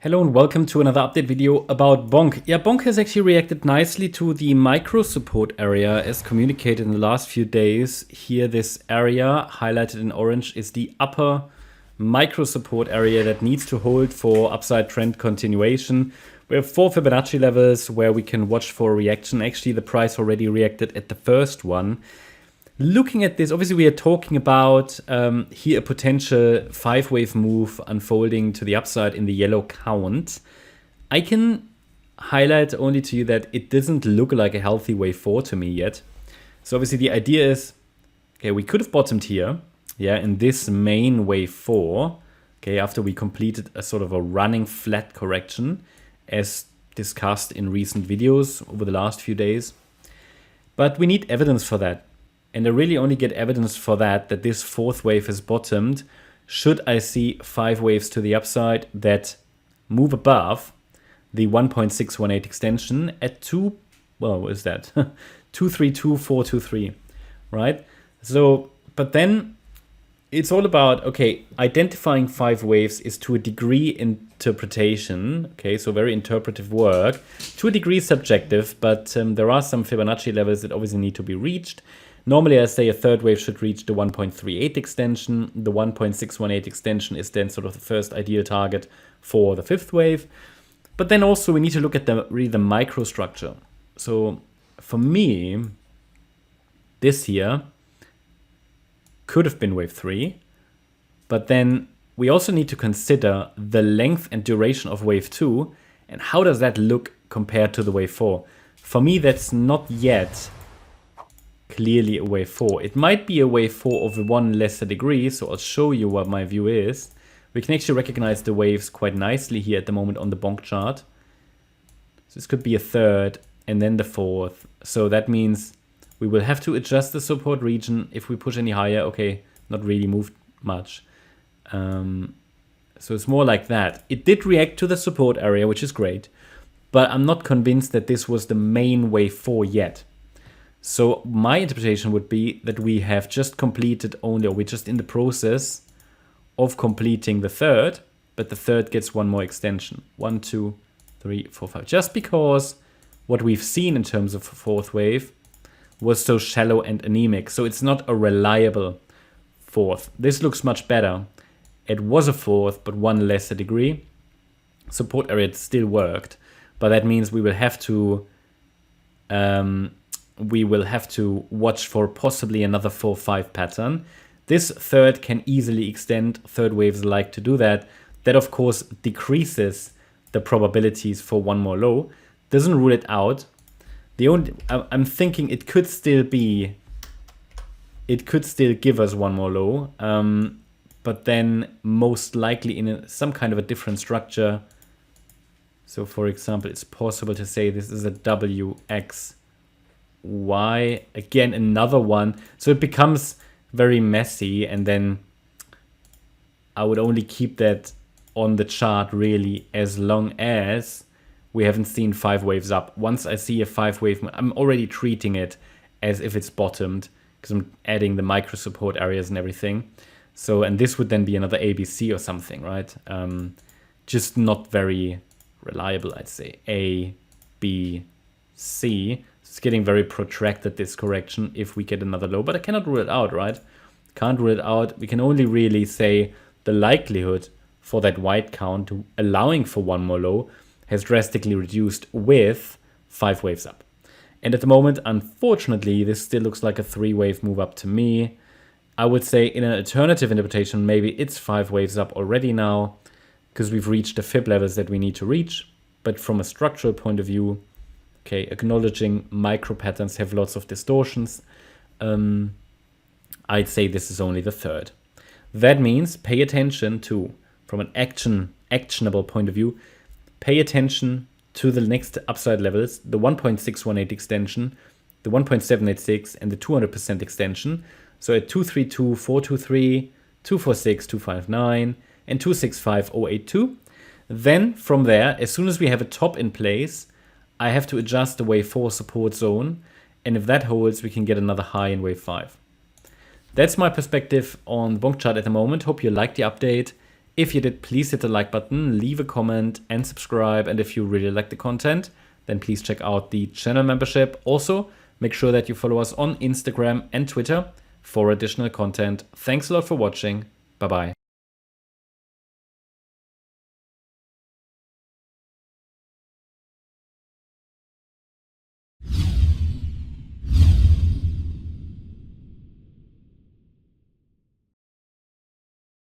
Hello and welcome to another update video about Bonk. Yeah, Bonk has actually reacted nicely to the micro support area as communicated in the last few days. Here, this area highlighted in orange is the upper micro support area that needs to hold for upside trend continuation. We have 4 Fibonacci levels where we can watch for a reaction. Actually, the price already reacted at the first one. Looking at this, obviously we are talking about here a potential 5-wave move unfolding to the upside in the yellow count. I can highlight only to you that it doesn't look like a healthy wave 4 to me yet. So obviously the idea is, okay, we could have bottomed here, yeah, in this main wave 4, okay, after we completed a sort of a running flat correction as discussed in recent videos over the last few days. But we need evidence for that. And I really only get evidence for that this 4th wave has bottomed, should I see 5 waves to the upside that move above the 1.618 extension at what is that? 232,423, right? So, but then it's all about, okay, identifying 5 waves is to a degree interpretation, okay, so very interpretive work, to a degree subjective, but there are some Fibonacci levels that obviously need to be reached. Normally, I say a 3rd wave should reach the 1.38 extension. The 1.618 extension is then sort of the first ideal target for the 5th wave. But then also we need to look at the microstructure. So for me, this here could have been wave 3. But then we also need to consider the length and duration of wave 2. And how does that look compared to the wave 4? For me, that's not yet clearly a wave 4. It might be a wave 4 of 1 lesser degree, so I'll show you what my view is. We can actually recognize the waves quite nicely here at the moment on the Bonk chart. So this could be a 3rd and then the 4th. So that means we will have to adjust the support region. If we push any higher, okay, not really moved much. So it's more like that. It did react to the support area, which is great, but I'm not convinced that this was the main wave 4 yet. So my interpretation would be that we have just completed only, or we're just in the process of completing the 3rd, but the 3rd gets 1 more extension. 1, 2, 3, 4, 5. Just because what we've seen in terms of 4th wave was so shallow and anemic. So it's not a reliable 4th. This looks much better. It was a 4th, but 1 lesser degree. Support area still worked, but that means we will have to watch for possibly another 4-5 pattern. This 3rd can easily extend. 3rd waves like to do that. That of course decreases the probabilities for 1 more low. Doesn't rule it out. I'm thinking it could still give us 1 more low, but then most likely in some kind of a different structure. So for example, it's possible to say this is a WX. Y, again another one, so it becomes very messy, and then I would only keep that on the chart really as long as we haven't seen 5 waves up. Once I see a 5 wave, I'm already treating it as if it's bottomed because I'm adding the micro support areas and everything. So, and this would then be another ABC or something, right? Just not very reliable, I'd say. A, B, C. It's getting very protracted, this correction, if we get another low. But I cannot rule it out, right? Can't rule it out. We can only really say the likelihood for that white count allowing for 1 more low has drastically reduced with 5 waves up. And at the moment, unfortunately, this still looks like a 3-wave move up to me. I would say in an alternative interpretation, maybe it's 5 waves up already now because we've reached the fib levels that we need to reach. But from a structural point of view, okay, acknowledging micro patterns have lots of distortions. I'd say this is only the 3rd. That means pay attention to, from an actionable point of view, pay attention to the next upside levels, the 1.618 extension, the 1.786 and the 200% extension. So at 232,423, 246, 259 and 265,082. Then from there, as soon as we have a top in place, I have to adjust the wave 4 support zone, and if that holds, we can get another high in wave 5. That's my perspective on the Bonk chart at the moment. Hope you liked the update. If you did, please hit the like button, leave a comment and subscribe. And if you really like the content, then please check out the channel membership. Also, make sure that you follow us on Instagram and Twitter for additional content. Thanks a lot for watching. Bye-bye.